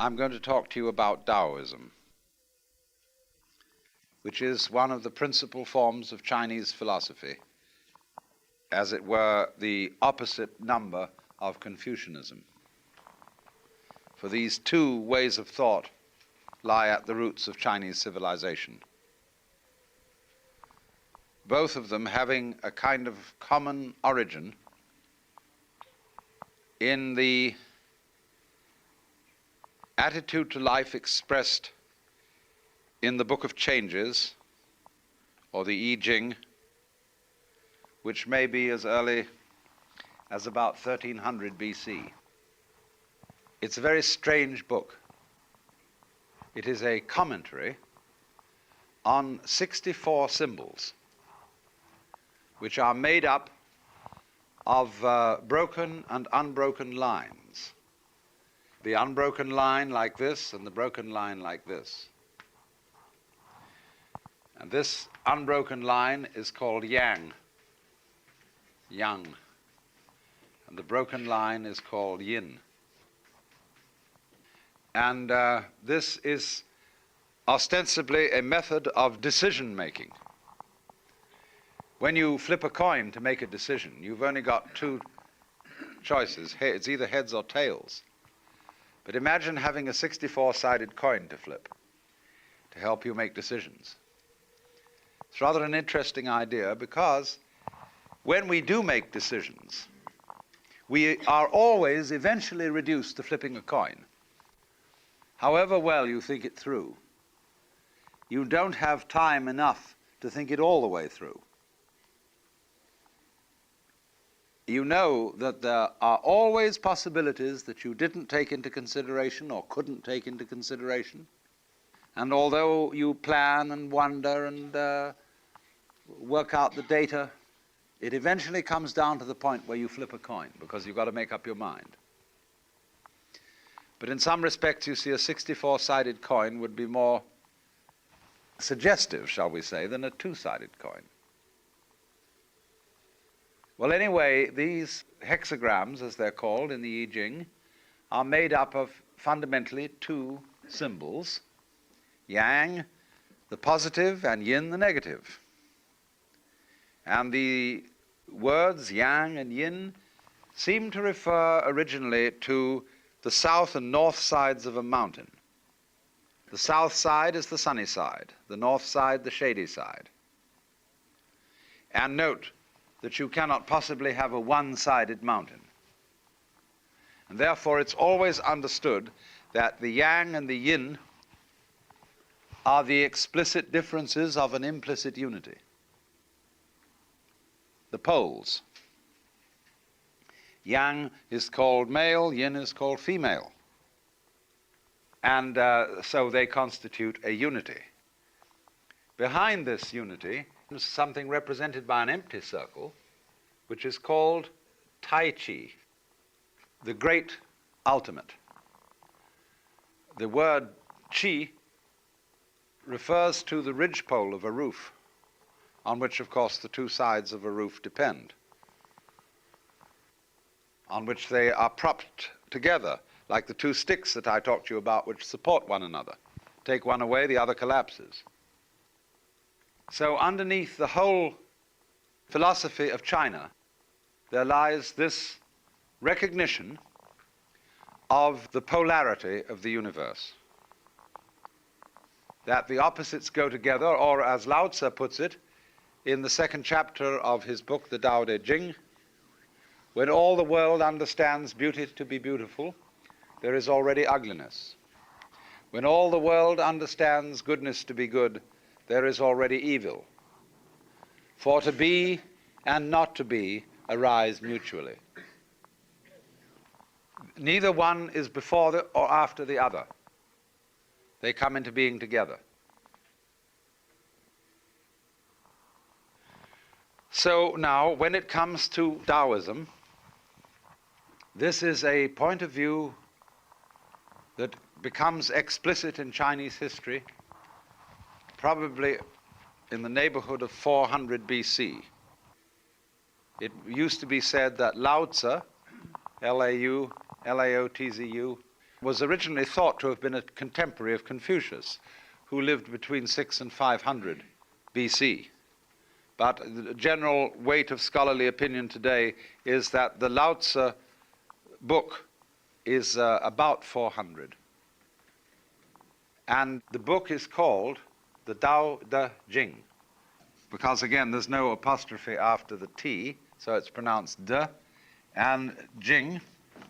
I'm going to talk to you about Daoism, which is one of the principal forms of Chinese philosophy, as it were the opposite number of Confucianism. For these two ways of thought lie at the roots of Chinese civilization, both of them having a kind of common origin in the attitude to life expressed in the Book of Changes, or the I Ching, which may be as early as about 1300 BC. It's a very strange book. It is a commentary on 64 symbols, which are made up of broken and unbroken lines. The unbroken line like this, and the broken line like this. And this unbroken line is called yang, yang. And the broken line is called yin. And this is ostensibly a method of decision-making. When you flip a coin to make a decision, you've only got two choices. It's either heads or tails. But imagine having a 64-sided coin to flip to help you make decisions. It's rather an interesting idea, because when we do make decisions, we are always eventually reduced to flipping a coin. However well you think it through, you don't have time enough to think it all the way through. You know that there are always possibilities that you didn't take into consideration or couldn't take into consideration. And although you plan and wonder and work out the data, it eventually comes down to the point where you flip a coin, because you've got to make up your mind. But in some respects, you see, a 64-sided coin would be more suggestive, shall we say, than a two-sided coin. Well, anyway, these hexagrams, as they're called in the I Ching, are made up of fundamentally two symbols: yang, the positive, and yin, the negative. And the words yang and yin seem to refer originally to the south and north sides of a mountain. The south side is the sunny side, the north side the shady side. And note that you cannot possibly have a one-sided mountain. And therefore it's always understood that the yang and the yin are the explicit differences of an implicit unity. The poles. Yang is called male, yin is called female. And so they constitute a unity. Behind this unity is something represented by an empty circle, which is called Tai Chi, the great ultimate. The word Chi refers to the ridgepole of a roof, on which, of course, the two sides of a roof depend, on which they are propped together, like the two sticks that I talked to you about, which support one another. Take one away, the other collapses. So underneath the whole philosophy of China, there lies this recognition of the polarity of the universe, that the opposites go together, or as Lao Tzu puts it in the second chapter of his book, the Tao Te Ching, when all the world understands beauty to be beautiful, there is already ugliness. When all the world understands goodness to be good, there is already evil. For to be and not to be arise mutually. Neither one is before or after the other. They come into being together. So now, when it comes to Daoism, this is a point of view that becomes explicit in Chinese history probably in the neighborhood of 400 BC. It used to be said that Lao Tzu, Laotzu, was originally thought to have been a contemporary of Confucius, who lived between 6 and 500 BC. But the general weight of scholarly opinion today is that the Lao Tzu book is about 400. And the book is called the Tao De Jing, because again, there's no apostrophe after the T, so it's pronounced De, and Jing,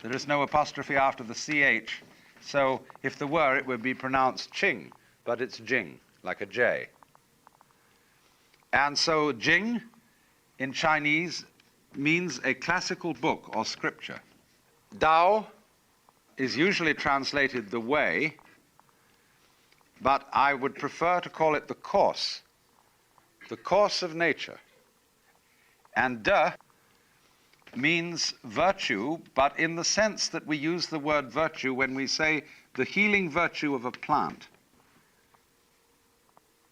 there is no apostrophe after the CH, so if there were, it would be pronounced Ching, but it's Jing, like a J. And so Jing in Chinese means a classical book or scripture. Dao is usually translated the way, but I would prefer to call it the course of nature. And De means virtue, but in the sense that we use the word virtue when we say the healing virtue of a plant.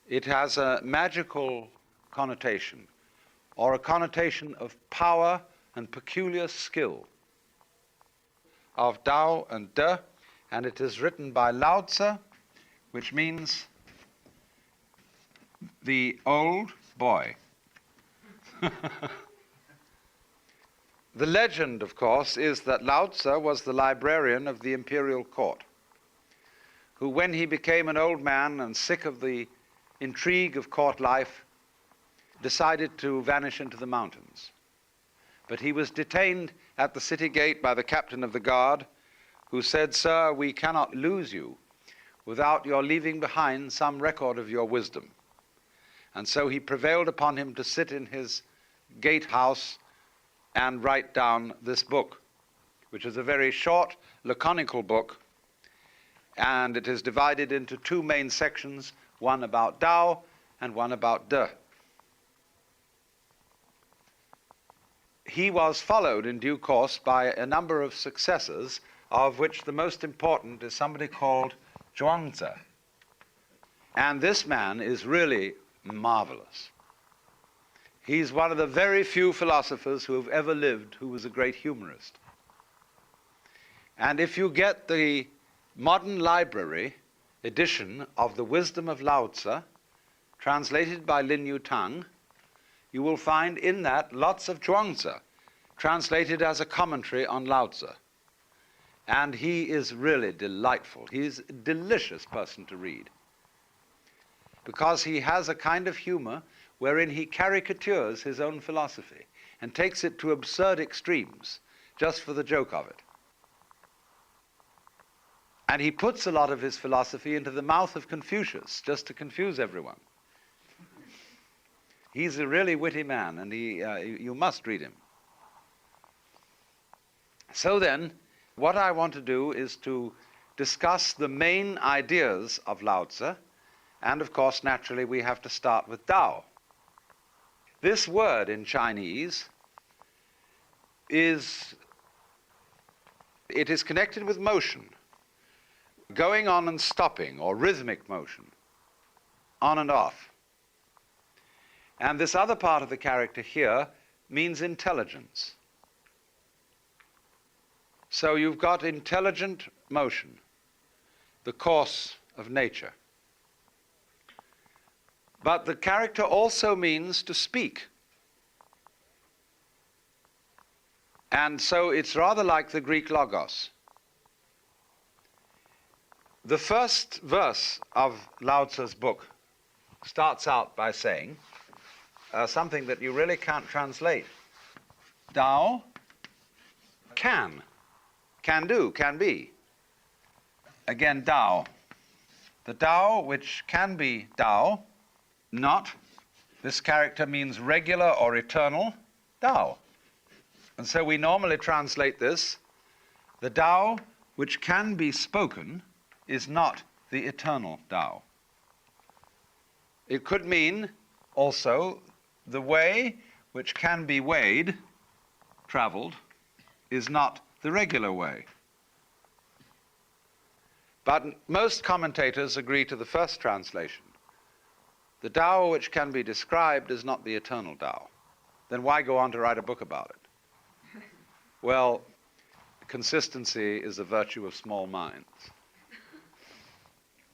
It has a magical connotation, or a connotation of power and peculiar skill, of Dao and De, and it is written by Lao Tzu, which means the old boy. The legend, of course, is that Lao Tzu was the librarian of the imperial court, who, when he became an old man and sick of the intrigue of court life, decided to vanish into the mountains. But he was detained at the city gate by the captain of the guard, who said, "Sir, we cannot lose you without your leaving behind some record of your wisdom." And so he prevailed upon him to sit in his gatehouse and write down this book, which is a very short, laconical book, and it is divided into two main sections, one about Dao and one about De. He was followed in due course by a number of successors, of which the most important is somebody called Zhuangzi. And this man is really marvelous. He's one of the very few philosophers who have ever lived who was a great humorist. And if you get the modern library edition of The Wisdom of Lao Tzu, translated by Lin Yutang, you will find in that lots of Zhuangzi, translated as a commentary on Lao Tzu. And he is really delightful. He's a delicious person to read, because he has a kind of humor wherein he caricatures his own philosophy and takes it to absurd extremes just for the joke of it. And he puts a lot of his philosophy into the mouth of Confucius just to confuse everyone. He's a really witty man, and you must read him. So then, what I want to do is to discuss the main ideas of Lao Tzu, and of course, naturally, we have to start with Dao. This word in Chinese is connected with motion, going on and stopping, or rhythmic motion, on and off. And this other part of the character here means intelligence. So you've got intelligent motion, the course of nature. But the character also means to speak. And so it's rather like the Greek logos. The first verse of Lao Tzu's book starts out by saying something that you really can't translate. Dao can do, can be. Again, Dao. The Dao which can be Dao, not. This character means regular or eternal, Dao. And so we normally translate this, the Dao which can be spoken is not the eternal Dao. It could mean also the way which can be weighed, traveled, is not the regular way. But most commentators agree to the first translation. The Tao which can be described is not the eternal Tao. Then why go on to write a book about it? Well, consistency is a virtue of small minds.